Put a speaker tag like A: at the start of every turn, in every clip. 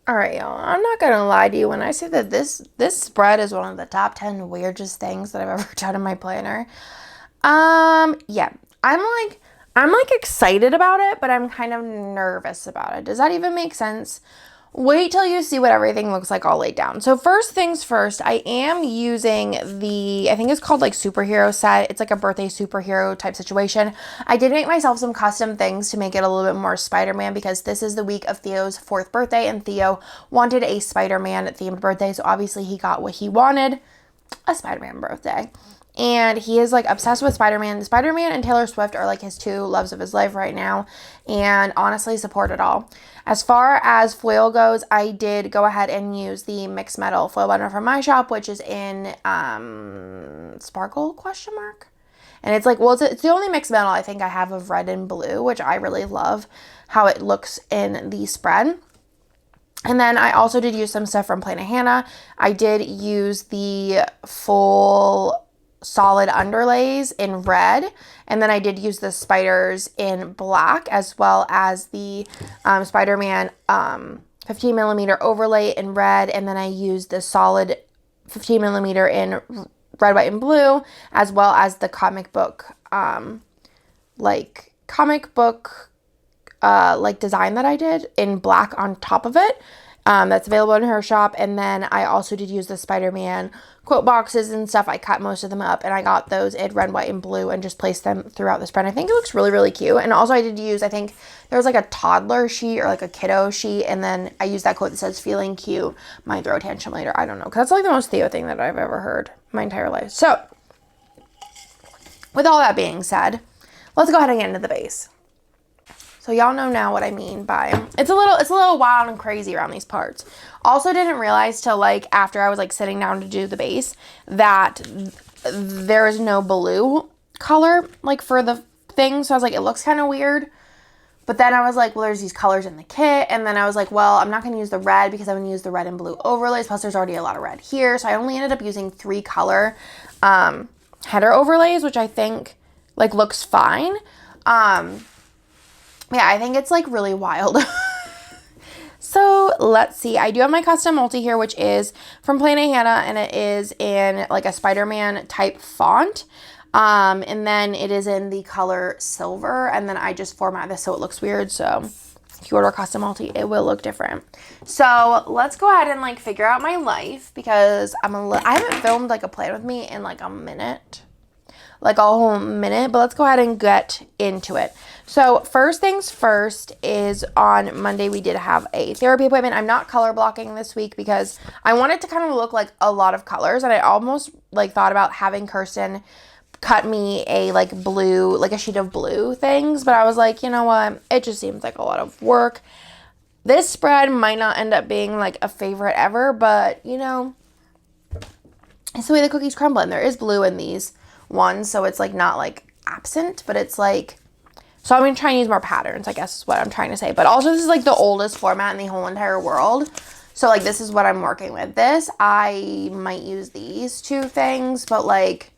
A: All right, y'all. I'm not gonna lie to you when I say that this spread is one of the top 10 weirdest things that I've ever done in my planner. Yeah. I'm like I'm like excited about it, but I'm kind of nervous about it. Does that even make sense? Wait till you see what everything looks like all laid down. So first things first, I am using I think it's called like superhero set. It's like a birthday superhero type situation. I did make myself some custom things to make it a little bit more Spider-Man because this is the week of Theo's 4th birthday and Theo wanted a Spider-Man themed birthday. So obviously he got what he wanted, a Spider-Man birthday. And he is like obsessed with Spider-Man. Spider-Man and Taylor Swift are like his two loves of his life right now. And honestly, support it all. As far as foil goes, I did go ahead and use the mixed metal foil binder from my shop, which is in sparkle question mark. And it's like, well, it's the only mixed metal I think I have of red and blue, which I really love how it looks in the spread. And then I also did use some stuff from Planet Hannah. I did use the full solid underlays in red, and then I did use the spiders in black, as well as the Spider-Man 15 millimeter overlay in red, and then I used the solid 15 millimeter in red, white, and blue, as well as the comic book like design that I did in black on top of it. That's available in her shop. And then I also did use the Spider-Man quote boxes and stuff. I cut most of them up and I got those in red, white, and blue and just placed them throughout the spread. I think it looks really, really cute. And also I did use, I think there was like a toddler sheet or like a kiddo sheet. And then I used that quote that says, feeling cute, might throw a tantrum later. I don't know. Cause that's like the most Theo thing that I've ever heard my entire life. So with all that being said, let's go ahead and get into the base. So y'all know now what I mean by it's a little wild and crazy around these parts. Also didn't realize till like after I was like sitting down to do the base that there is no blue color like for the thing. So I was like, it looks kind of weird. But then I was like, well, there's these colors in the kit. And then I was like, well, I'm not going to use the red because I'm going to use the red and blue overlays. Plus there's already a lot of red here. So I only ended up using 3 color header overlays, which I think like looks fine. Yeah, I think it's like really wild. So let's see. I do have my custom multi here, which is from Planet Hannah, and it is in like a Spider-Man type font. And then it is in the color silver, and then I just format this so it looks weird. So if you order a custom multi, it will look different. So let's go ahead and like figure out my life because I haven't filmed like a plan with me in like a minute. Like a whole minute, but let's go ahead and get into it. So first things first is on Monday we did have a therapy appointment. I'm not color blocking this week because I want it to kind of look like a lot of colors, and I almost like thought about having Kirsten cut me a like blue, like a sheet of blue things, but I was like, you know what? It just seems like a lot of work. This spread might not end up being like a favorite ever, but you know, it's the way the cookies crumble, and there is blue in these ones, so it's like not like absent, but it's like, so I'm gonna try and use more patterns, I guess is what I'm trying to say. But also this is like the oldest format in the whole entire world, so like this is what I'm working with. This, I might use these 2 things, but like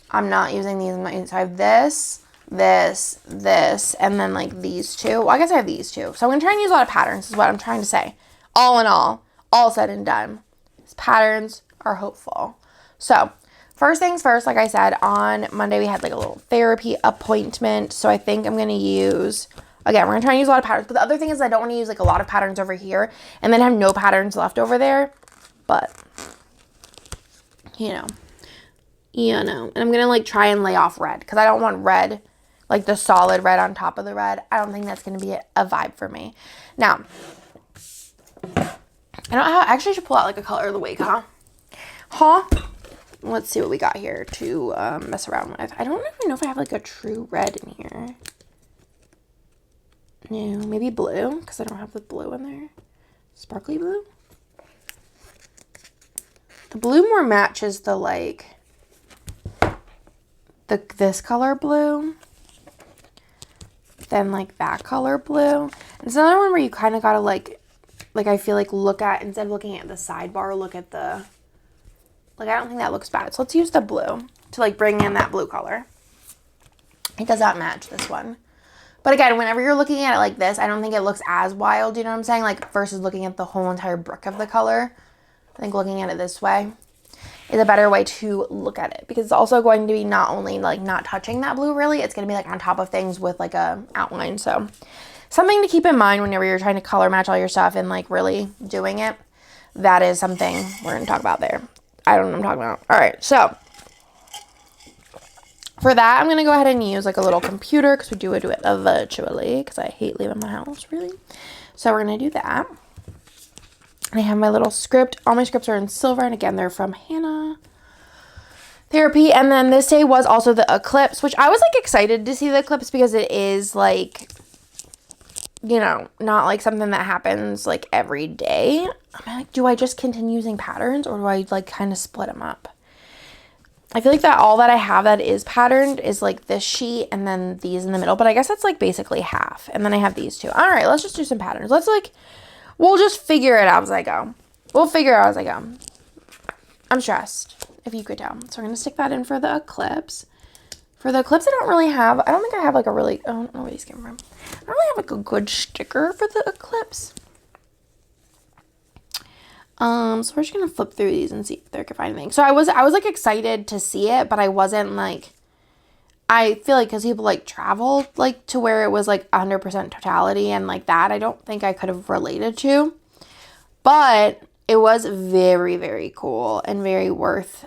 A: I'm not using these. So I have this, and then like these 2. Well, I guess I have these 2, so I'm gonna try and use a lot of patterns is what I'm trying to say. All in all said and done, these patterns are hopeful. So first things first, like I said, on Monday we had like a little therapy appointment. So I think I'm going to use, again, we're going to try and use a lot of patterns. But the other thing is I don't want to use like a lot of patterns over here and then have no patterns left over there. But, you know. And I'm going to like try and lay off red because I don't want red, like the solid red on top of the red. I don't think that's going to be a vibe for me. Now, I actually should pull out like a color of the week, huh? Let's see what we got here to mess around with. I don't even know if I have like a true red in here. No, maybe blue, because I don't have the blue in there. Sparkly blue. The blue more matches the like, this color blue than like that color blue. And it's another one where you kind of gotta like I feel like look at, instead of looking at the sidebar, look at the, like, I don't think that looks bad. So let's use the blue to like bring in that blue color. It does not match this one. But again, whenever you're looking at it like this, I don't think it looks as wild, you know what I'm saying? Like versus looking at the whole entire brick of the color. I think looking at it this way is a better way to look at it, because it's also going to be not only like not touching that blue really, it's going to be like on top of things with like a outline. So something to keep in mind whenever you're trying to color match all your stuff and like really doing it. That is something we're going to talk about there. I don't know what I'm talking about. All right, so for that, I'm going to go ahead and use like a little computer because we do it virtually because I hate leaving my house, really. So we're going to do that. I have my little script. All my scripts are in silver, and again, they're from Hannah Therapy. And then this day was also the eclipse, which I was like excited to see the eclipse because it is like, you know, not like something that happens like every day. I'm like, do I just continue using patterns, or do I like kind of split them up? I feel like that all that I have that is patterned is like this sheet and then these in the middle, but I guess that's like basically half. And then I have these two. All right, let's just do some patterns. We'll just figure it out as I go. We'll figure it out as I go. I'm stressed, if you could tell. So we're going to stick that in for the eclipse. For the eclipse, I don't think I have like a really, I don't know where these came from. I don't really have like a good sticker for the eclipse. So we're just going to flip through these and see if there can find anything. So I was like excited to see it, but I wasn't like, I feel like because people like travel like to where it was like 100% totality and like that, I don't think I could have related to, but it was very, very cool and very worth,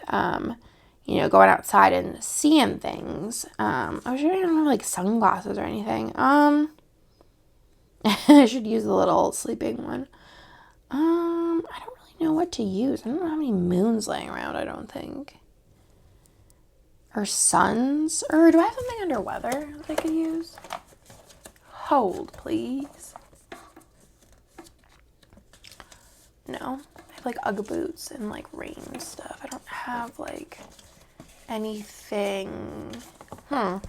A: you know, going outside and seeing things. I was sure I don't have like sunglasses or anything. I should use the little sleeping one. I don't really know what to use. I don't know how many moons laying around, I don't think. Or suns? Or do I have something under weather that I could use? Hold, please. No. I have like Ugg boots and like rain stuff. I don't have like anything. We're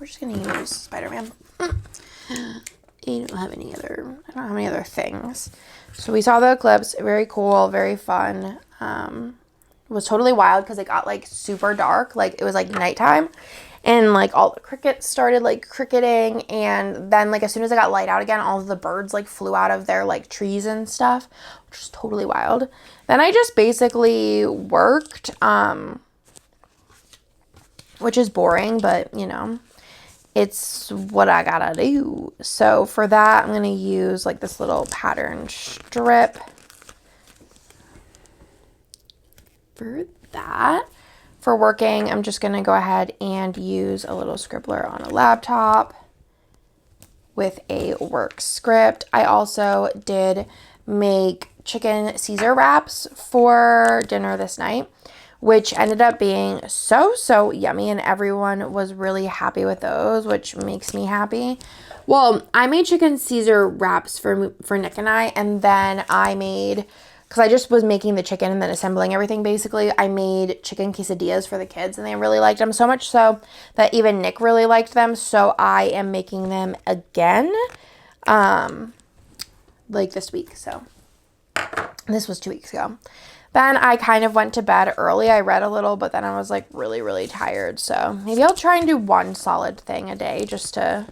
A: just gonna use Spider-Man. I don't have any other things. So we saw the eclipse. Very cool, very fun. It was totally wild because it got like super dark. Like it was like nighttime and like all the crickets started like cricketing, and then like as soon as it got light out again, all of the birds like flew out of their like trees and stuff, which was totally wild. Then I just basically worked, which is boring, but you know, it's what I gotta do. So for that, I'm gonna use like this little pattern strip. For that, for working, I'm just going to go ahead and use a little scribbler on a laptop with a work script. I also did make chicken Caesar wraps for dinner this night, which ended up being so yummy, and everyone was really happy with those, which makes me happy. Well, I made chicken Caesar wraps for Nick and I, and then I made, because I just was making the chicken and then assembling everything, basically, I made chicken quesadillas for the kids, and they really liked them, so much so that even Nick really liked them. So I am making them again, like this week. So this was 2 weeks ago. Then I kind of went to bed early. I read a little, but then I was like really tired. So maybe I'll try and do one solid thing a day just to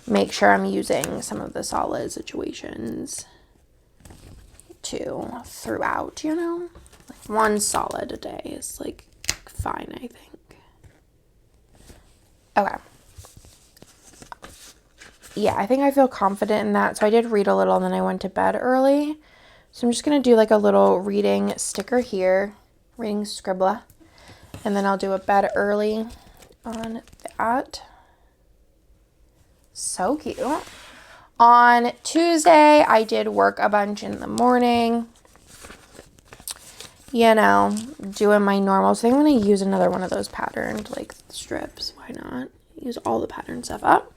A: make sure I'm using some of the solid situations throughout, you know, like one solid a day is like fine, I think. Okay. Yeah, I think I feel confident in that. So I did read a little and then I went to bed early. So I'm just going to do like a little reading sticker here, reading Scribble, and then I'll do a bed early on that. So cute. On Tuesday, I did work a bunch in the morning, you know, doing my normal. So I think I'm going to use another one of those patterned like strips. Why not? Use all the pattern stuff up.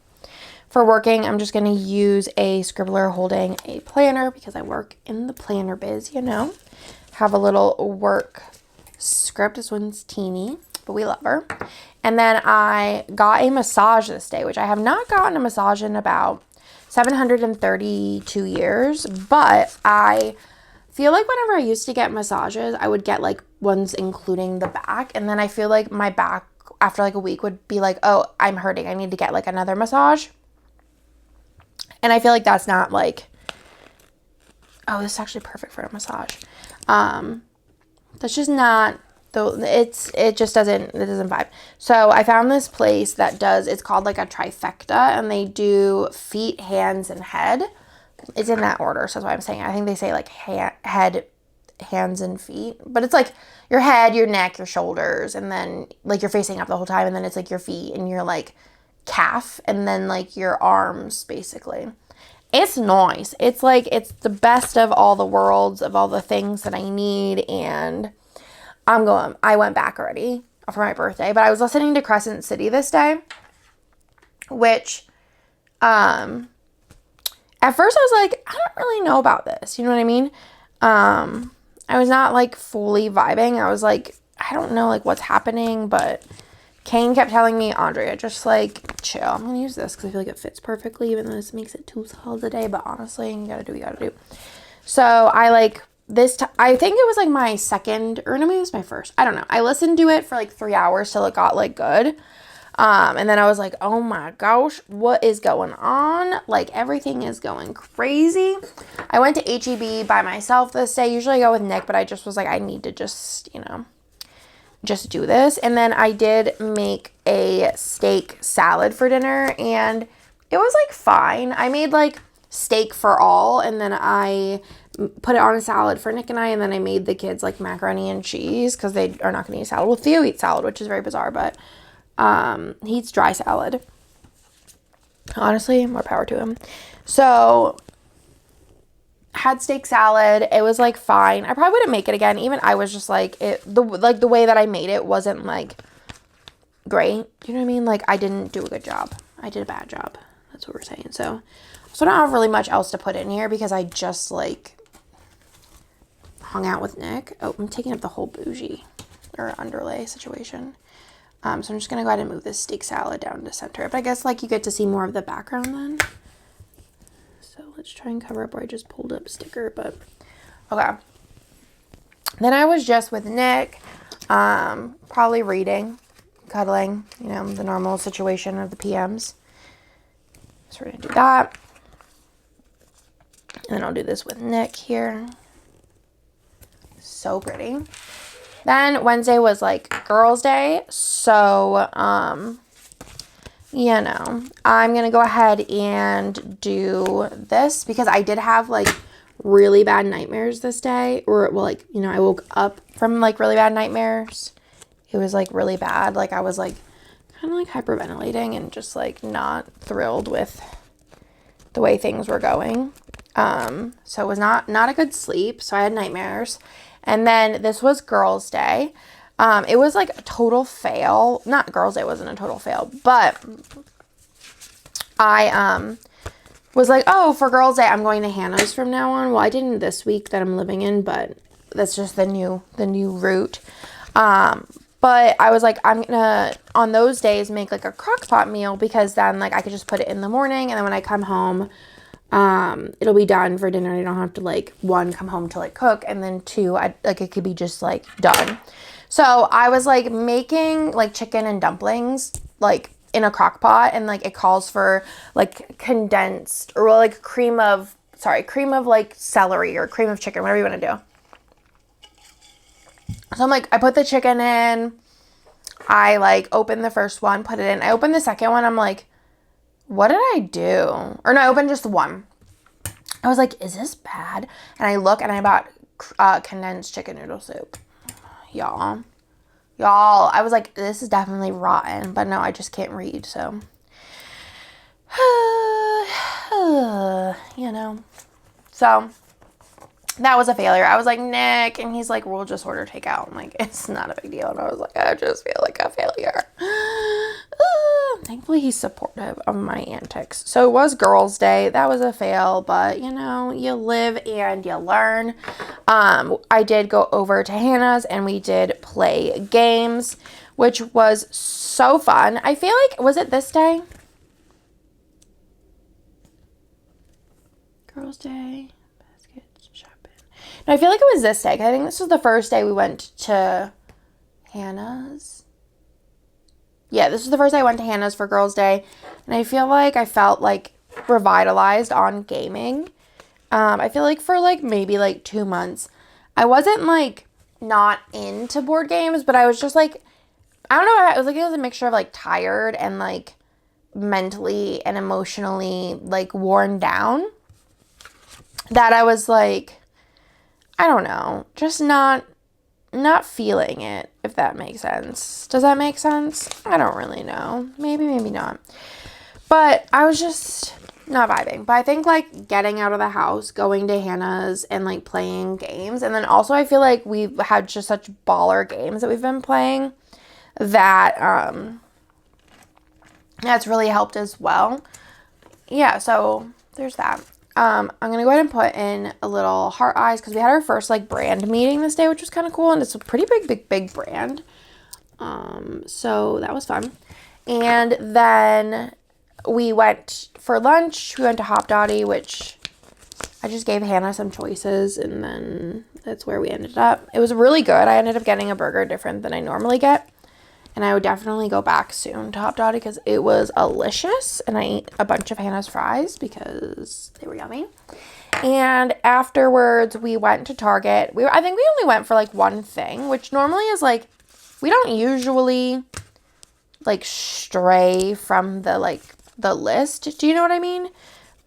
A: For working, I'm just going to use a scribbler holding a planner because I work in the planner biz, you know. Have a little work script. This one's teeny, but we love her. And then I got a massage this day, which I have not gotten a massage in about 732 years, but I feel like whenever I used to get massages, I would get like ones including the back, and then I feel like my back after like a week would be like, oh, I'm hurting, I need to get like another massage. And I feel like that's not like, oh, this is actually perfect for a massage. That's just not, though, it doesn't vibe. So I found this place that does, it's called like a trifecta, and they do feet, hands, and head. It's in that order, so that's why I'm saying, I think they say like head, hands, and feet, but it's like your head, your neck, your shoulders, and then like you're facing up the whole time, and then it's like your feet and your like calf, and then like your arms, basically. It's nice. It's like, it's the best of all the worlds, of all the things that I need, and I went back already for my birthday, but I was listening to Crescent City this day, which, at first I was like, I don't really know about this. You know what I mean? I was not like fully vibing. I was like, I don't know like what's happening, but Kane kept telling me, Andrea, just like chill. I'm going to use this because I feel like it fits perfectly, even though this makes it 2 solids a day, but honestly, you got to do what you got to do. So I like I think it was like my second, or no, maybe it was my first. I don't know. I listened to it for like 3 hours till it got like good. And then I was like, oh my gosh, what is going on? Like, everything is going crazy. I went to H-E-B by myself this day. Usually I go with Nick, but I just was like, I need to just, just do this. And then I did make a steak salad for dinner, and it was like fine. I made like steak for all, and then I put it on a salad for Nick and I, and then I made the kids like macaroni and cheese because they are not going to eat salad. Well, Theo eats salad, which is very bizarre, but he eats dry salad. Honestly, more power to him. So, had steak salad. It was like fine. I probably wouldn't make it again. Even I was just like, the way that I made it wasn't like great. You know what I mean? Like, I didn't do a good job. I did a bad job. That's what we're saying. So I don't have really much else to put in here because I just like hung out with Nick. Oh, I'm taking up the whole bougie or underlay situation. So I'm just going to go ahead and move this steak salad down to center. But I guess like you get to see more of the background then. So let's try and cover up where I just pulled up sticker, but okay. Then I was just with Nick, probably reading, cuddling, the normal situation of the PMs. So we're going to do that. And then I'll do this with Nick here. So pretty. Then Wednesday was like girls' day. So, I'm going to go ahead and do this because I did have like really bad nightmares this day. Or, well, like, I woke up from like really bad nightmares. It was like really bad. Like I was like kind of like hyperventilating and just like not thrilled with the way things were going. So it was not a good sleep. So I had nightmares. And then this was girls' day. It was like a total fail. Not girls' day wasn't a total fail, but I was like, oh, for girls' day, I'm going to Hannah's from now on. Well, I didn't this week that I'm living in, but that's just the new route. But I was like, I'm gonna, on those days, make like a crock pot meal because then like I could just put it in the morning, and then when I come home, it'll be done for dinner. I don't have to like, 1, come home to like cook, and then 2, it could be just like done. So I was like making like chicken and dumplings like in a crock pot, and like it calls for like condensed or like cream of like celery or cream of chicken, whatever you want to do. So I'm like, I put the chicken in, I like opened the first one, put it in. I opened the second one. I'm like, what did I do? Or no, I opened just one. I was like, is this bad? And I look and I bought condensed chicken noodle soup. Y'all, I was like, this is definitely rotten. But no, I just can't read, so. So that was a failure. I was like, Nick, and he's like, we'll just order takeout. I'm like, it's not a big deal. And I was like, I just feel like a failure. Thankfully, he's supportive of my antics. So it was girls' day. That was a fail, but you live and you learn. I did go over to Hannah's and we did play games, which was so fun. I feel like, was it this day? Girls' day. No, I feel like it was this day. I think this was the first day we went to Hannah's. yeah, this was the first day I went to Hannah's for Girls' Day, and I feel like I felt like revitalized on gaming. I feel like for like maybe like 2 months, I wasn't like not into board games, but I was just like, I don't know, it was a mixture of like tired and like mentally and emotionally like worn down, that I was like, I don't know, just not feeling it, if that makes sense. Does that make sense? I don't really know. Maybe not. But I was just not vibing. But I think like getting out of the house, going to Hannah's and like playing games. And then also I feel like we've had just such baller games that we've been playing that that's really helped as well. Yeah, so there's that. I'm going to go ahead and put in a little heart eyes because we had our first like brand meeting this day, which was kind of cool. And it's a pretty big brand. So that was fun. And then we went for lunch. We went to Hop Dotty, which I just gave Hannah some choices. And then that's where we ended up. It was really good. I ended up getting a burger different than I normally get. And I would definitely go back soon to Hop Dotty because it was delicious. And I ate a bunch of Hannah's fries because they were yummy. And afterwards, we went to Target. I think we only went for like one thing, which normally is like, we don't usually like stray from the list. Do you know what I mean?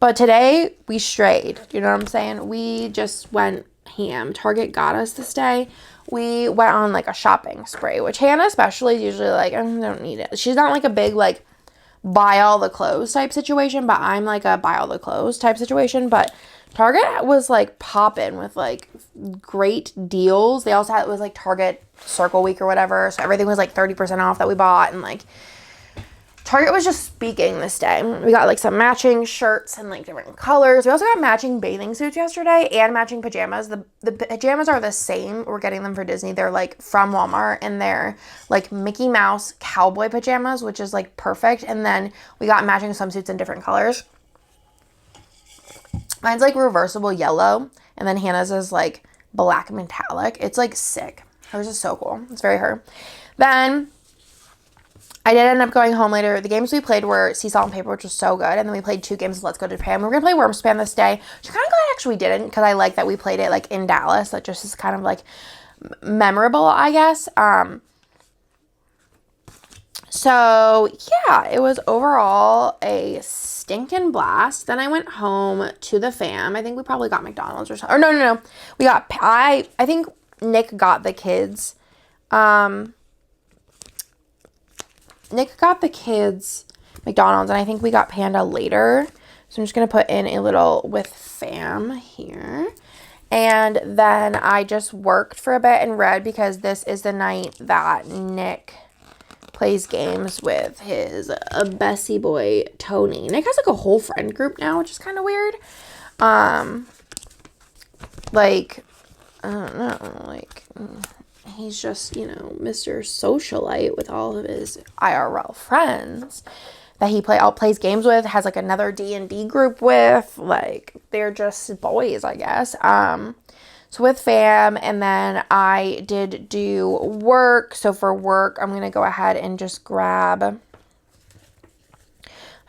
A: But today we strayed. Do you know what I'm saying? We just went ham. Target got us this day. We went on like a shopping spree, which Hannah especially is usually like, I don't need it. She's not like a big like buy all the clothes type situation, but I'm like a buy all the clothes type situation. But Target was like popping with like great deals. They also had, it was like Target Circle Week or whatever, so everything was like 30% off that we bought, and like Target was just speaking this day. We got like some matching shirts and like different colors. We also got matching bathing suits yesterday and matching pajamas. The pajamas are the same. We're getting them for Disney. They're like from Walmart, and they're like Mickey Mouse cowboy pajamas, which is like perfect. And then we got matching swimsuits in different colors. Mine's like reversible yellow, and then Hannah's is like black metallic. It's like sick. Hers is so cool. It's very her. Then I did end up going home later. The games we played were Sea Salt and Paper, which was so good. And then we played 2 games of Let's Go to Japan. We were going to play Wormspan this day, which I'm kind of glad actually we didn't, because I like that we played it like in Dallas. That just is kind of like memorable, I guess. So yeah, it was overall a stinking blast. Then I went home to the fam. I think we probably got McDonald's or something. Or no. We got, I think Nick got the kids. Nick got the kids McDonald's, and I think we got Panda later. So I'm just going to put in a little with fam here. And then I just worked for a bit and read, because this is the night that Nick plays games with his Bessie boy, Tony. Nick has like a whole friend group now, which is kind of weird. Like, I don't know, like, he's just, you know, Mr. Socialite with all of his IRL friends that he plays games with, has like another D&D group with, like, they're just boys, I guess. So with fam, and then I did do work. So for work, I'm going to go ahead and just grab, my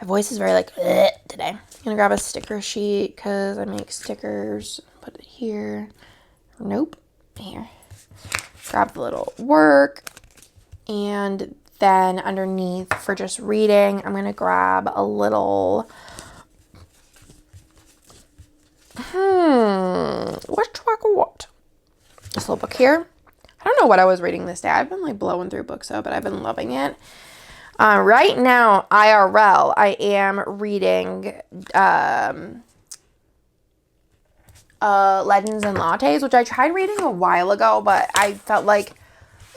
A: voice is very like today. I'm going to grab a sticker sheet because I make stickers. Put it here. Nope. Here. Grab the little work, and then underneath for just reading, I'm going to grab a little, what? This little book here. I don't know what I was reading this day. I've been like blowing through books though, but I've been loving it. Right now, IRL, I am reading Legends and Lattes, which I tried reading a while ago, but I felt like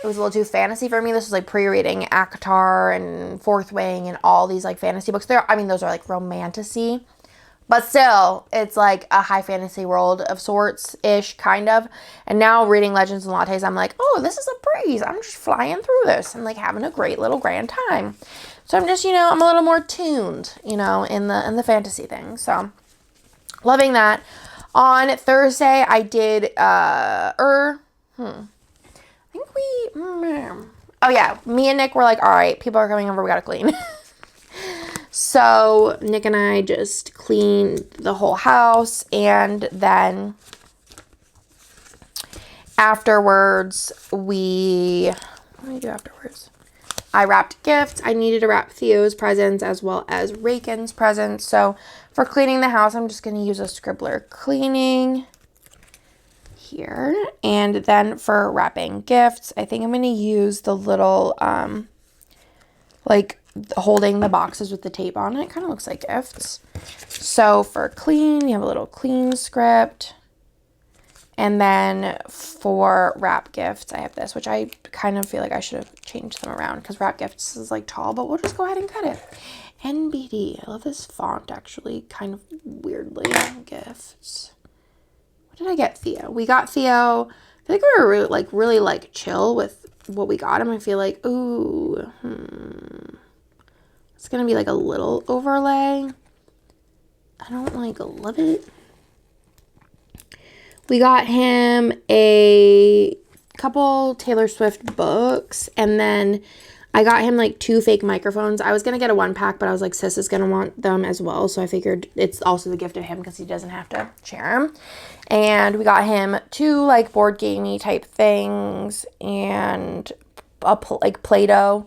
A: it was a little too fantasy for me. This was like pre-reading ACOTAR and Fourth Wing and all these like fantasy books. Those are like romantasy, but still, it's like a high fantasy world of sorts-ish, kind of. And now reading Legends and Lattes, I'm like, oh, this is a breeze. I'm just flying through this and like having a great little grand time. So I'm just, I'm a little more tuned, in the fantasy thing. So loving that. On Thursday, I did, I oh yeah, me and Nick were like, all right, people are coming over, we gotta clean. So Nick and I just cleaned the whole house, and then afterwards, what did I do afterwards? I wrapped gifts. I needed to wrap Theo's presents as well as Raken's presents. So for cleaning the house, I'm just going to use a Scribbler cleaning here. And then for wrapping gifts, I think I'm going to use the little, like holding the boxes with the tape on it. Kind of looks like gifts. So for clean, you have a little clean script. And then for wrap gifts, I have this, which I kind of feel like I should have changed them around because wrap gifts is like tall, but we'll just go ahead and cut it. NBD. I love this font actually, kind of weirdly. Gifts. What did I get Theo? We got Theo. I feel like we were really chill with what we got him. I feel like, ooh, it's going to be like a little overlay. I don't love it. We got him a couple Taylor Swift books, and then I got him like 2 fake microphones. I was going to get a 1-pack, but I was like, sis is going to want them as well. So I figured it's also the gift of him because he doesn't have to share them. And we got him 2 like board gamey type things and a Play-Doh,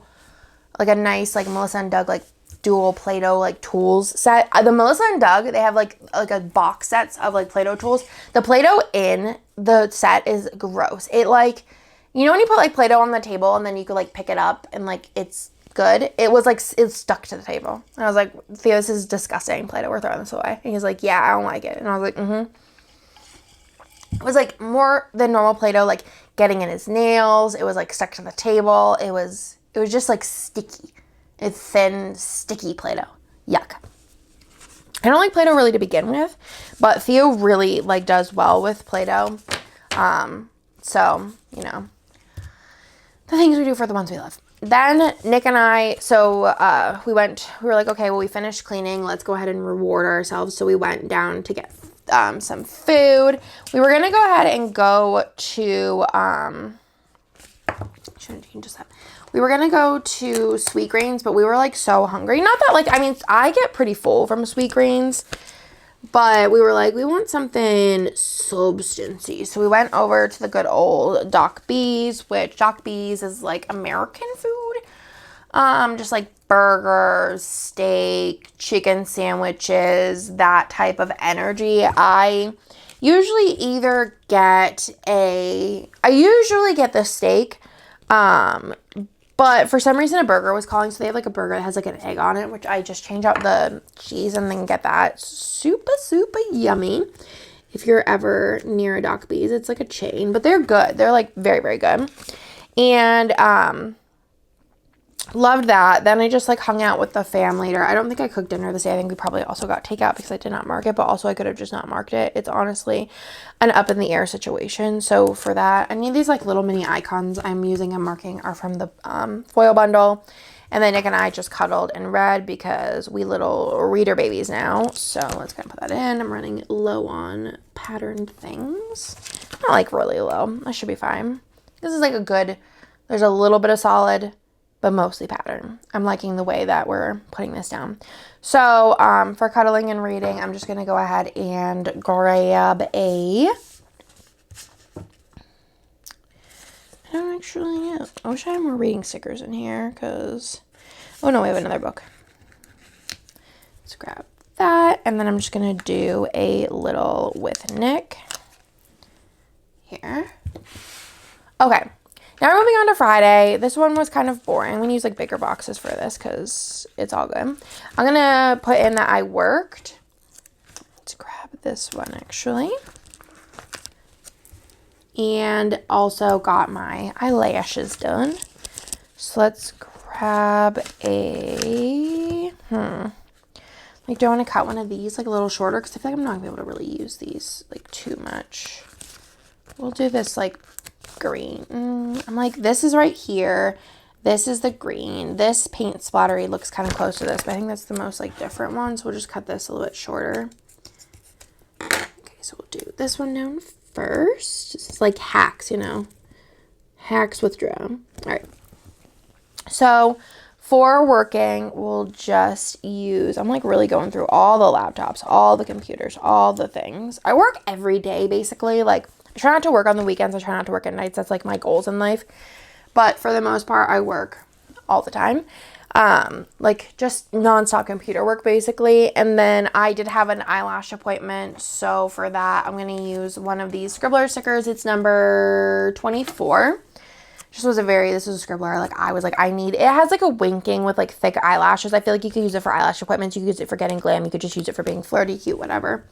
A: like a nice like Melissa and Doug like dual Play-Doh like tools set. The Melissa and Doug, they have like a box sets of like Play-Doh tools. The Play-Doh in the set is gross. It like, you know when you put like Play-Doh on the table and then you could like pick it up and like it's good? It was like, it's stuck to the table. And I was like, Theo, this is disgusting Play-Doh. We're throwing this away. And he's like, yeah, I don't like it. And I was like, It was like more than normal Play-Doh, like getting in his nails. It was like stuck to the table. It was just like sticky. It's thin, sticky Play-Doh. Yuck. I don't like Play-Doh really to begin with, but Theo really like does well with Play-Doh. So, you know, the things we do for the ones we love. Then Nick and I, we were like, okay, well, we finished cleaning. Let's go ahead and reward ourselves. So we went down to get some food. We were going to go ahead and go to, we were going to go to Sweetgreens, but we were like so hungry. Not that like, I mean, I get pretty full from Sweetgreens, but we were like, we want something substancy. So we went over to the good old Doc B's, which Doc B's is like American food. Just like burgers, steak, chicken sandwiches, that type of energy. I usually get the steak, but for some reason a burger was calling, so they have like a burger that has like an egg on it, which I just change out the cheese and then get that. Super yummy. If you're ever near a Doc B's, it's like a chain, but they're good. They're like very, very good. And loved that. Then I just like hung out with the fam later. I don't think I cooked dinner this day. I think we probably also got takeout because I did not mark it, but also I could have just not marked it. It's honestly an up in the air situation. So for that, I need these like little mini icons I'm using and marking are from the foil bundle. And then Nick and I just cuddled and read because we little reader babies now. So let's kind of put that in. I'm running low on patterned things. Not like really low. I should be fine. This is like there's a little bit of solid, but mostly pattern. I'm liking the way that we're putting this down. So for cuddling and reading, I'm just going to go ahead and grab I don't actually know. I wish I had more reading stickers in here because, oh no, we have another book. Let's grab that. And then I'm just going to do a little with Nick here. Okay. Now we're moving on to Friday. This one was kind of boring. I'm going to use like bigger boxes for this because it's all good. I'm going to put in that I worked. Let's grab this one actually. And also got my eyelashes done. So let's grab a, like do I want to cut one of these like a little shorter? Because I feel like I'm not going to be able to really use these like too much. We'll do this like green. I'm like, this is right here. This is the green. This paint splattery looks kind of close to this, but I think that's the most like different one. So we'll just cut this a little bit shorter. Okay, so we'll do this one down first. This is like hacks, you know. Hacks with drum. All right. So for working, we'll just use, I'm like really going through all the laptops, all the computers, all the things. I work every day basically. Like I try not to work on the weekends. I try not to work at nights. That's like my goals in life. But for the most part, I work all the time. Like just nonstop computer work basically. And then I did have an eyelash appointment. So for that, I'm going to use one of these Scribbler stickers. It's number 24. This was a Scribbler. Like I was like, it has like a winking with like thick eyelashes. I feel like you could use it for eyelash appointments. You could use it for getting glam. You could just use it for being flirty, cute, whatever.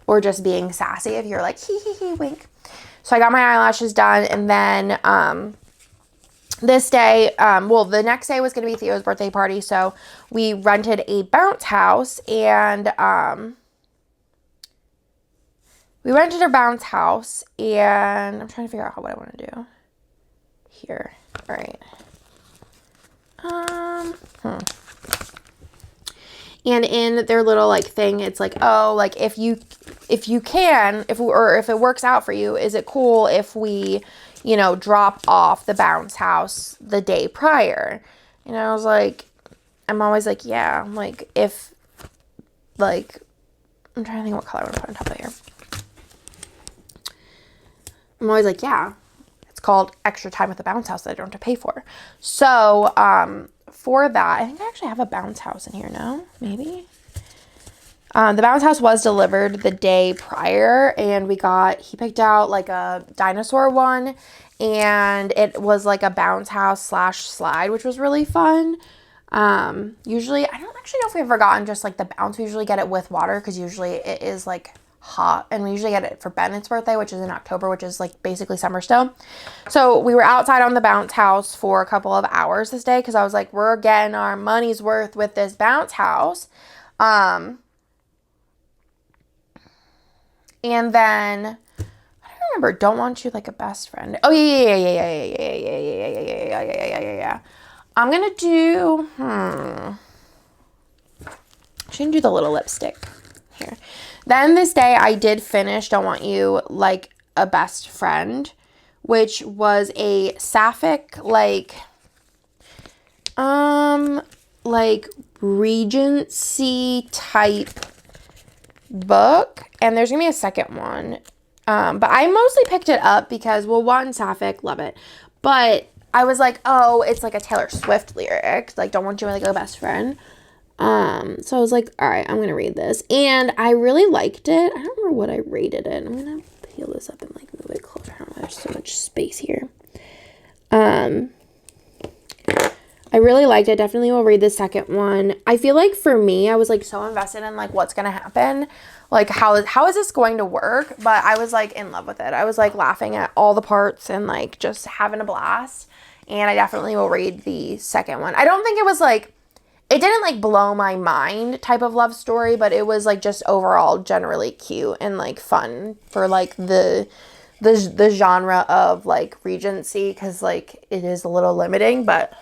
A: Or just being sassy if you're like, hee hee hee, wink. So I got my eyelashes done. And then, this day, the next day was going to be Theo's birthday party. So we rented a bounce house and, and I'm trying to figure out what I want to do here. All right. And in their little like thing, it's like, oh, like if it works out for you, is it cool if we, drop off the bounce house the day prior? And I was like, I'm always like, yeah. I'm like, if, like, I'm trying to think what color I want to put on top of here. I'm always like, yeah. It's called extra time at the bounce house that I don't have to pay for. So, for that, I think I actually have a bounce house in here now, maybe. The bounce house was delivered the day prior, and he picked out like a dinosaur one, and it was like a bounce house / slide, which was really fun. Usually, I don't actually know if we've ever gotten just like the bounce. We usually get it with water because usually it is like hot, and we usually get it for Bennett's birthday, which is in October, which is like basically summer still. So we were outside on the bounce house for a couple of hours this day because I was like, we're getting our money's worth with this bounce house. And then I don't remember. Don't want you like a best friend. Oh yeah. I'm gonna do. Shouldn't do the little lipstick here. Then this day I did finish Don't Want You Like a Best Friend, which was a sapphic like Regency type book, and there's gonna be a second one, but I mostly picked it up because, well, one, sapphic, love it, but I was like, oh, it's like a Taylor Swift lyric, like Don't Want You Like a Best Friend. So I was like, all right, I'm gonna read this, and I really liked it. I don't remember what I rated it. I'm gonna peel this up and like move it closer. I don't know, there's so much space here. I really liked it. Definitely will read the second one. I feel like for me, I was like so invested in like what's gonna happen, like how is this going to work, but I was like in love with it. I was like laughing at all the parts and like just having a blast, and I definitely will read the second one. I don't think it was like, it didn't like blow my mind type of love story, but it was like just overall generally cute and like fun for like the genre of like Regency, because like it is a little limiting, but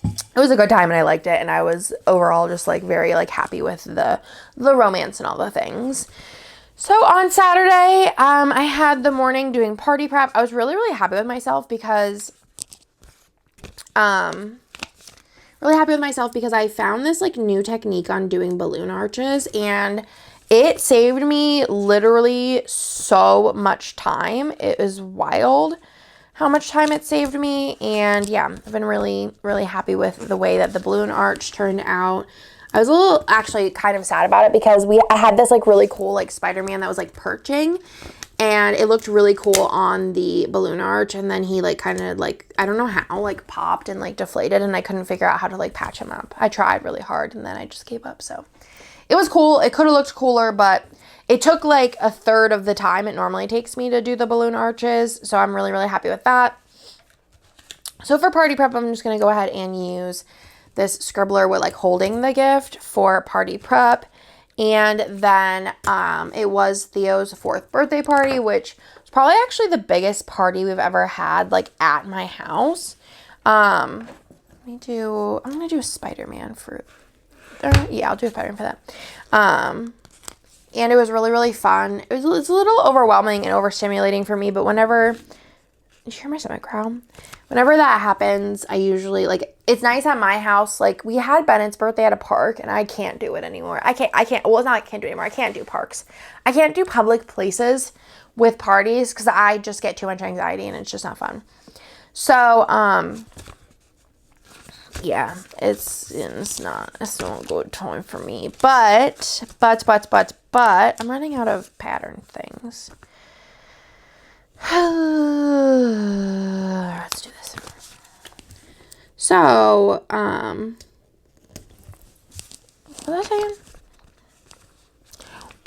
A: it was a good time and I liked it, and I was overall just like very like happy with the romance and all the things. So on Saturday, I had the morning doing party prep. I was really, really happy with myself because I found this like new technique on doing balloon arches, and it saved me literally so much time. It was wild how much time it saved me, and yeah, I've been really, really happy with the way that the balloon arch turned out. I was a little actually kind of sad about it because I had this like really cool like Spider-Man that was like perching, and it looked really cool on the balloon arch, and then he like kind of like, I don't know how, like popped and like deflated, and I couldn't figure out how to like patch him up. I tried really hard and then I just gave up. So it was cool. It could have looked cooler, but it took like a third of the time it normally takes me to do the balloon arches. So I'm really, really happy with that. So for party prep, I'm just going to go ahead and use this Scribbler with like holding the gift for party prep. And then it was Theo's 4th birthday party, which was probably actually the biggest party we've ever had like at my house. I'm going to do a Spider-Man for, yeah, I'll do a Spider-Man for that. And it was really, really fun. It's a little overwhelming and overstimulating for me, but whenever you hear my stomach growl? Whenever that happens, I usually, like, it's nice at my house. Like, we had Bennett's birthday at a park, and I can't do it anymore. I can't, well, it's not like I can't do it anymore. I can't do parks. I can't do public places with parties because I just get too much anxiety, and it's just not fun. So, yeah, it's not a good time for me. But, I'm running out of pattern things. Let's do this. So, what was I saying?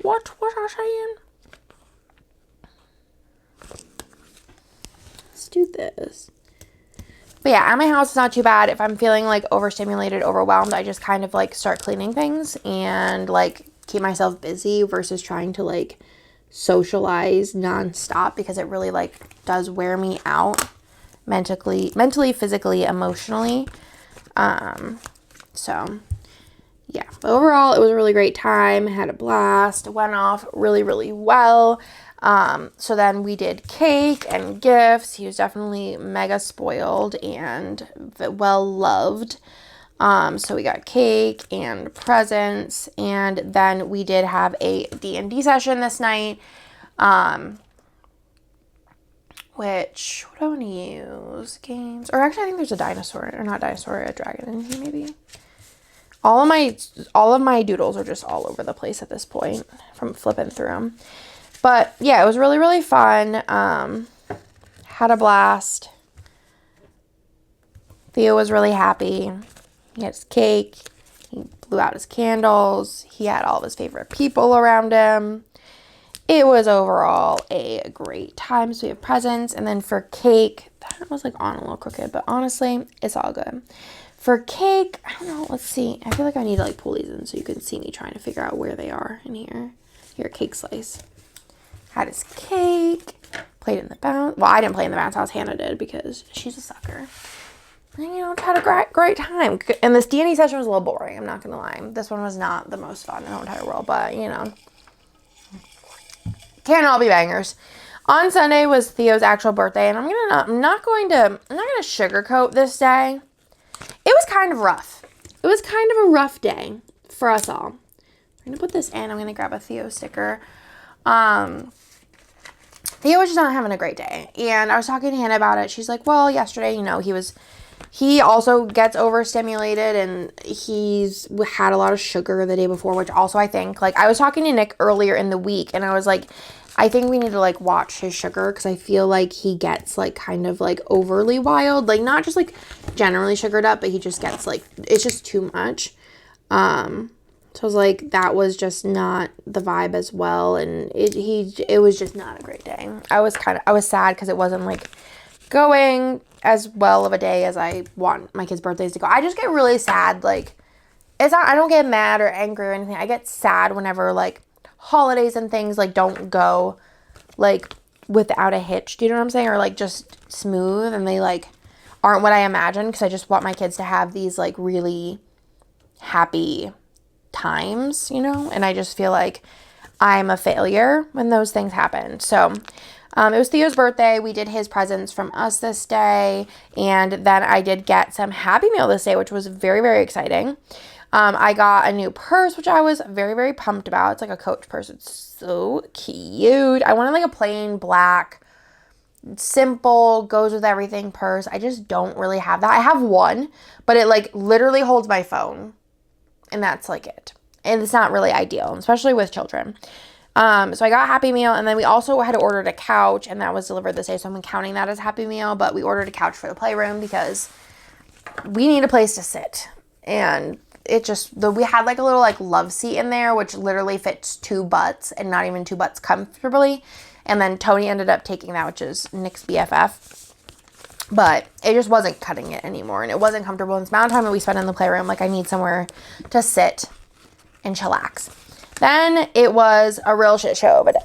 A: What was I saying? Let's do this. But yeah, at my house, it's not too bad. If I'm feeling like overstimulated, overwhelmed, I just kind of like start cleaning things and like keep myself busy versus trying to like socialize nonstop, because it really like does wear me out mentally, physically, emotionally. So yeah, but overall, it was a really great time. Had a blast. It went off really, really well. So then we did cake and gifts. He was definitely mega spoiled and well loved. So we got cake and presents, and then we did have a D&D session this night. Which, what do I want to use? Games, or actually I think there's a dinosaur, or not dinosaur, a dragon in here maybe. All of my doodles are just all over the place at this point from flipping through them. But yeah, it was really, really fun. Had a blast. Theo was really happy. He had his cake. He blew out his candles. He had all of his favorite people around him. It was overall a great time. So we have presents. And then for cake, that was like on a little crooked, but honestly, it's all good. For cake, I don't know. Let's see. I feel like I need to like pull these in so you can see me trying to figure out where they are in here. Here, cake slice. Had his cake. Played in the bounce. Well, I didn't play in the bounce house. Hannah did because she's a sucker. And, you know, had a great time. And this D&D session was a little boring. I'm not going to lie. This one was not the most fun in the entire world. But, you know, can't all be bangers. On Sunday was Theo's actual birthday. And I'm not going to sugarcoat this day. It was kind of rough. It was kind of a rough day for us all. I'm going to put this in. I'm going to grab a Theo sticker. Theo was just not having a great day. And I was talking to Hannah about it. She's like, well, yesterday, you know, he also gets overstimulated, and he's had a lot of sugar the day before, which also I think, like, I was talking to Nick earlier in the week, and I was like, I think we need to, like, watch his sugar, because I feel like he gets, like, kind of, like, overly wild. Like, not just, like, generally sugared up, but he just gets, like, it's just too much. So I was like, that was just not the vibe as well, and it was just not a great day. I was sad because it wasn't, like, going as well of a day as I want my kids' birthdays to go. I just get really sad, like, I don't get mad or angry or anything. I get sad whenever, like, holidays and things, like, don't go, like, without a hitch. Do you know what I'm saying? Or, like, just smooth, and they, like, aren't what I imagined, because I just want my kids to have these, like, really happy times, you know? And I just feel like I'm a failure when those things happen. So, it was Theo's birthday. We did his presents from us this day. And then I did get some Happy Meal this day, which was very, very exciting. I got a new purse, which I was very, very pumped about. It's like a Coach purse. It's so cute. I wanted like a plain black, simple, goes with everything purse. I just don't really have that. I have one, but it like literally holds my phone. And that's like it. And it's not really ideal, especially with children. So I got Happy Meal, and then we also had ordered a couch, and that was delivered this day, so I'm counting that as Happy Meal, but we ordered a couch for the playroom because we need a place to sit. And it just, we had like a little like love seat in there, which literally fits 2 butts, and not even 2 butts comfortably. And then Tony ended up taking that, which is Nick's BFF. But it just wasn't cutting it anymore, and it wasn't comfortable. And the amount of time that we spent in the playroom, like I need somewhere to sit and chillax. Then it was a real shit show, but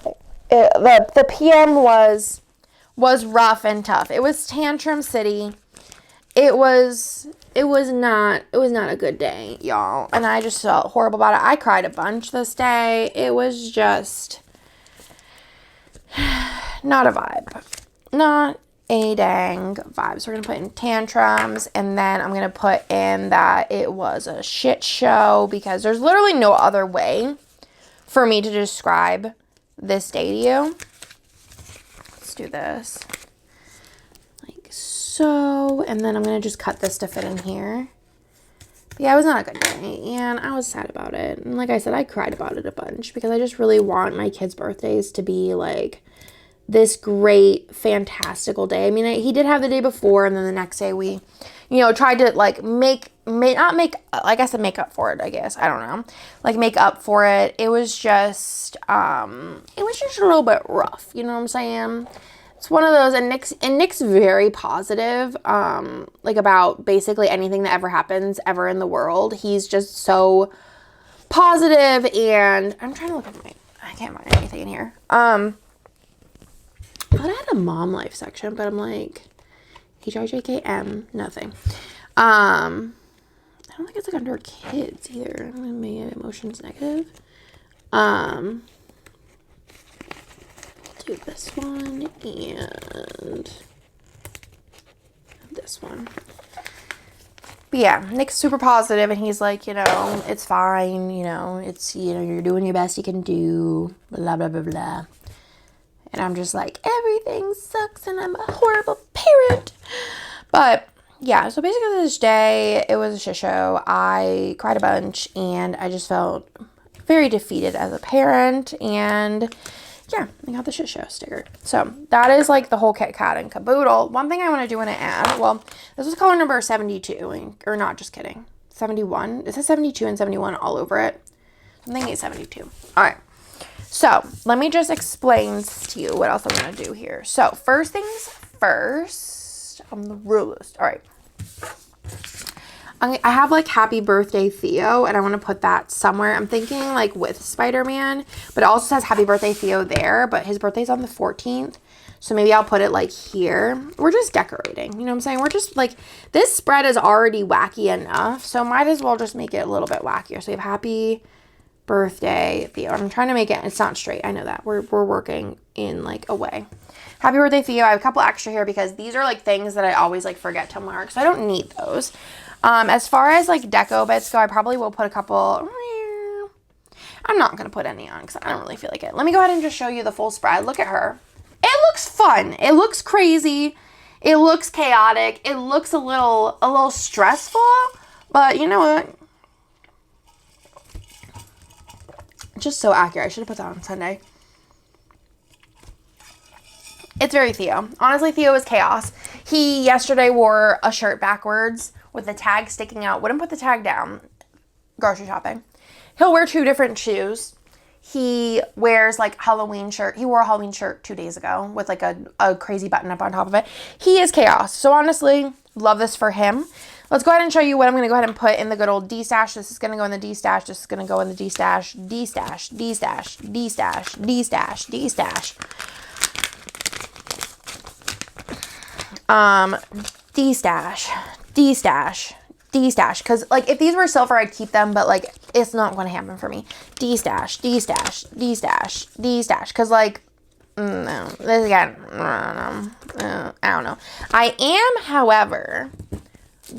A: the PM was rough and tough. It was Tantrum City. It was not a good day, y'all. And I just felt horrible about it. I cried a bunch this day. It was just not a vibe. Not a dang vibe. So we're going to put in tantrums, and then I'm going to put in that it was a shit show, because there's literally no other way for me to describe this day to you. Let's do this. Like so, and then I'm going to just cut this to fit in here. But yeah, it was not a good day, and I was sad about it. And like I said, I cried about it a bunch, because I just really want my kids' birthdays to be like this great, fantastical day. I mean, he did have the day before, and then the next day we, you know, tried to like make up for it, I guess. I don't know. Like make up for it. It was just a little bit rough. You know what I'm saying? It's one of those, and Nick's very positive, like about basically anything that ever happens ever in the world. He's just so positive, and I'm trying to look at I can't find anything in here. I thought I had a mom life section, but I'm like, HIJKM, nothing. I don't think it's like under kids either. I'm gonna make emotions negative. Do this one and this one. But yeah, Nick's super positive, and he's like, you know, it's fine, you know, it's, you know, you're doing your best you can do, blah, blah, blah, blah. And I'm just like, everything sucks and I'm a horrible parent. But yeah, so basically this day, it was a shit show. I cried a bunch, and I just felt very defeated as a parent. And yeah, I got the shit show sticker. So that is like the whole kit kat and caboodle. One thing I want to do in an ad, well, this is color number 72, or not, just kidding, 71. It says 72 and 71 all over it. I'm thinking it's 72. All right. So let me just explain to you what else I'm going to do here. So first things first, on the rule list. All right. I have like happy birthday Theo, and I want to put that somewhere. I'm thinking like with Spider-Man, but it also says happy birthday Theo there, but his birthday's on the 14th. So maybe I'll put it like here. We're just decorating. You know what I'm saying? We're just like, this spread is already wacky enough, so might as well just make it a little bit wackier. So we have happy birthday Theo. I'm trying to make it, it's not straight. I know that. We're working in like a way. Happy birthday Theo. I have a couple extra here because these are like things that I always like forget to mark, so I don't need those. As far as like deco bits go, I probably will put a couple. I'm not going to put any on because I don't really feel like it. Let me go ahead and just show you the full spread. Look at her. It looks fun. It looks crazy. It looks chaotic. It looks a little stressful, but you know what? Just so accurate. I should have put that on Sunday. It's very Theo. Honestly, Theo is chaos. He yesterday wore a shirt backwards with the tag sticking out. Wouldn't put the tag down. Grocery shopping. He'll wear 2 different shoes. He wears like Halloween shirt. He wore a Halloween shirt 2 days ago with like a crazy button up on top of it. He is chaos. So honestly, love this for him. Let's go ahead and show you what I'm going to go ahead and put in the good old D-stash. This is going to go in the D-stash. This is going to go in the D-stash, D-stash, D-stash, D-stash, D-stash, D-stash. D-stash, D-stash, D-stash. Because, like, if these were silver, I'd keep them, but, like, it's not going to happen for me. D-stash, D-stash, D-stash, D-stash. Because, like, no. This again, I don't know. I am, however,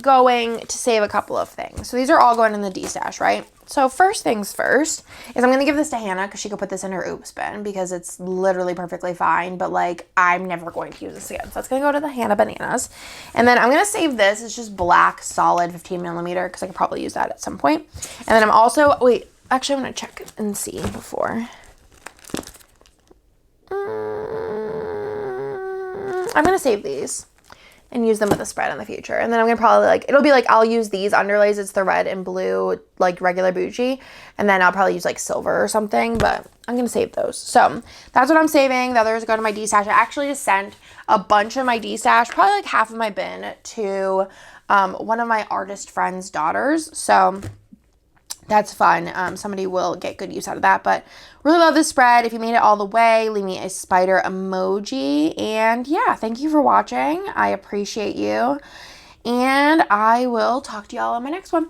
A: going to save a couple of things. So these are all going in the D-stash, right? So first things first is I'm going to give this to Hannah because she could put this in her oops bin because it's literally perfectly fine, but like I'm never going to use this again. So that's going to go to the Hannah Bananas. And then I'm going to save this. It's just black, solid 15 millimeter because I could probably use that at some point. And then I'm also, wait, actually I'm going to check and see before. I'm going to save these and use them with a spread in the future. And then I'm going to probably like, it'll be like, I'll use these underlays. It's the red and blue, like regular bougie. And then I'll probably use like silver or something, but I'm going to save those. So that's what I'm saving. The others go to my D-stash. I actually just sent a bunch of my D-stash, probably like half of my bin to one of my artist friends' daughters. So that's fun. Somebody will get good use out of that, but really love this spread. If you made it all the way, leave me a spider emoji. And yeah, thank you for watching. I appreciate you. And I will talk to y'all on my next one.